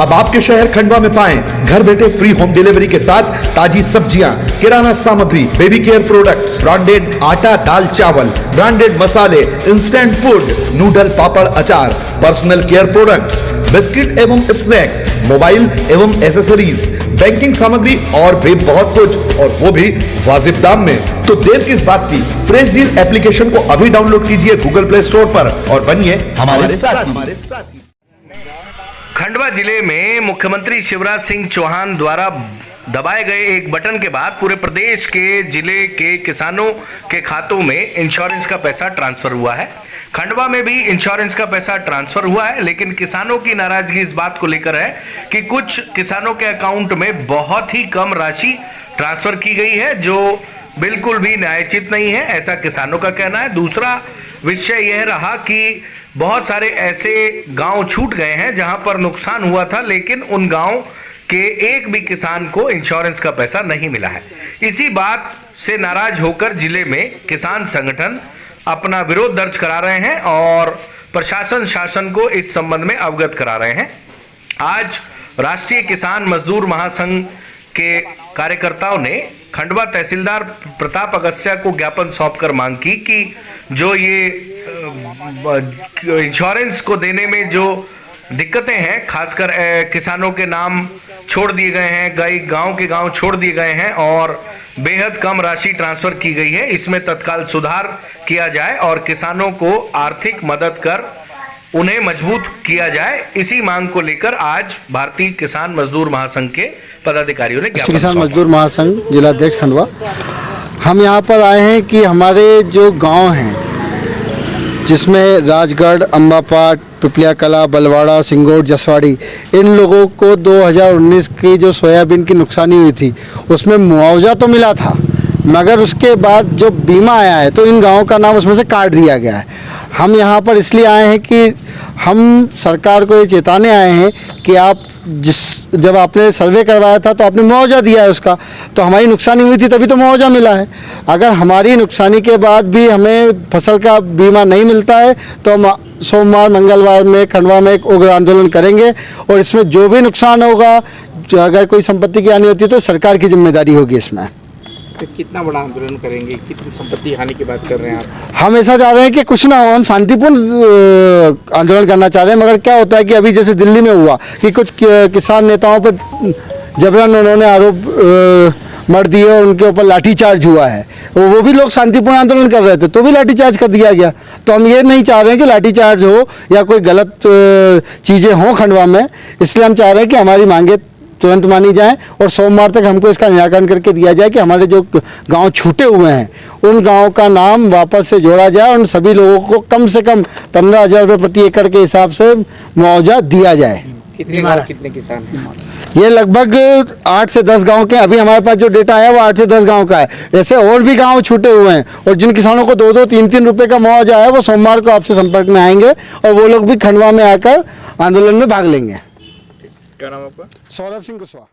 अब आपके शहर खंडवा में पाएं घर बैठे फ्री होम डिलीवरी के साथ ताजी सब्जियां, किराना सामग्री, बेबी केयर प्रोडक्ट्स, ब्रांडेड आटा दाल चावल, ब्रांडेड मसाले, इंस्टेंट फूड, नूडल पापड़ अचार, पर्सनल केयर प्रोडक्ट्स, बिस्किट एवं स्नैक्स, मोबाइल एवं एसेसरीज, बैंकिंग सामग्री और भी बहुत कुछ, और वो भी वाजिब दाम में। तो देर किस बात की, फ्रेश डील एप्लीकेशन को अभी डाउनलोड कीजिए गूगल प्ले स्टोर पर और बनिए हमारे साथी। खंडवा जिले में मुख्यमंत्री शिवराज सिंह चौहान द्वारा दबाए गए एक बटन के बाद पूरे प्रदेश के जिले के किसानों के खातों में इंश्योरेंस का पैसा ट्रांसफर हुआ है। खंडवा में भी इंश्योरेंस का पैसा ट्रांसफर हुआ है, लेकिन किसानों की नाराजगी इस बात को लेकर है कि कुछ किसानों के अकाउंट में बहुत ही कम राशि ट्रांसफर की गई है, जो बिल्कुल भी न्यायोचित नहीं है, ऐसा किसानों का कहना है। दूसरा विषय यह रहा कि बहुत सारे ऐसे गांव छूट गए हैं जहां पर नुकसान हुआ था, लेकिन उन गांव के एक भी किसान को इंश्योरेंस का पैसा नहीं मिला है। इसी बात से नाराज होकर जिले में किसान संगठन अपना विरोध दर्ज करा रहे हैं और प्रशासन शासन को इस संबंध में अवगत करा रहे हैं। आज राष्ट्रीय किसान मजदूर महासंघ के कार्यकर्ताओं ने खंडवा तहसीलदार प्रताप अगस्त्या को ज्ञापन सौंपकर मांग की कि जो ये इंश्योरेंस को देने में जो दिक्कतें हैं, खासकर किसानों के नाम छोड़ दिए गए हैं, कई गांव के गांव छोड़ दिए गए हैं और बेहद कम राशि ट्रांसफर की गई है, इसमें तत्काल सुधार किया जाए और किसानों को आर्थिक मदद कर उन्हें मजबूत किया जाए। इसी मांग को लेकर आज भारतीय किसान मजदूर महासंघ के पदाधिकारियों ने किसान मजदूर महासंघ जिलाध्यक्ष खंडवा, हम यहाँ पर आए हैं कि हमारे जो गांव हैं जिसमें राजगढ़, अम्बापाट, पिपलिया कला, बलवाड़ा, सिंगोट, जसवाड़ी, इन लोगों को 2019 की जो सोयाबीन की नुकसानी हुई थी उसमें मुआवजा तो मिला था, मगर उसके बाद जो बीमा आया है तो इन गांवों का नाम उसमें से काट दिया गया है। हम यहाँ पर इसलिए आए हैं कि हम सरकार को ये चेताने आए हैं कि आप जब आपने सर्वे करवाया था तो आपने मुआवजा दिया है उसका, तो हमारी नुकसानी हुई थी तभी तो मुआवजा मिला है। अगर हमारी नुकसानी के बाद भी हमें फसल का बीमा नहीं मिलता है तो हम सोमवार मंगलवार में खंडवा में एक उग्र आंदोलन करेंगे और इसमें जो भी नुकसान होगा, अगर कोई संपत्ति की हानि होती है तो सरकार की जिम्मेदारी होगी इसमें। तो कितना बड़ा आंदोलन करेंगे, कितनी संपत्ति हानि की बात कर रहे हैं आप? हम ऐसा चाह रहे हैं कि कुछ ना हो, हम शांतिपूर्ण आंदोलन करना चाह रहे हैं, मगर क्या होता है कि अभी जैसे दिल्ली में हुआ कि कुछ किसान नेताओं पर जबरन उन्होंने आरोप मर दिए और उनके ऊपर लाठीचार्ज हुआ है, वो भी लोग शांतिपूर्ण आंदोलन कर रहे थे तो भी लाठीचार्ज कर दिया गया। तो हम ये नहीं चाह रहे हैं कि लाठीचार्ज हो या कोई गलत चीज़ें हों खंडवा में, इसलिए हम चाह रहे हैं कि हमारी मांगे तुरंत मानी जाए और सोमवार तक हमको इसका निराकरण करके दिया जाए कि हमारे जो गांव छूटे हुए हैं उन गांव का नाम वापस से जोड़ा जाए और उन सभी लोगों को कम से कम 15,000 रुपये प्रति एकड़ के हिसाब से मुआवजा दिया जाए। कितने किसान? ये लगभग 8 से 10 गांव के, अभी हमारे पास जो डेटा है वो 8 से 10 गांव का है। ऐसे और भी गांव छूटे हुए हैं और जिन किसानों को 2-2, 3-3 रुपये का मुआवजा है वो सोमवार को आपसे संपर्क में आएंगे और वो लोग भी खंडवा में आकर आंदोलन में भाग लेंगे। क्या नाम आपका? सौरभ सिंह कुशवाहा।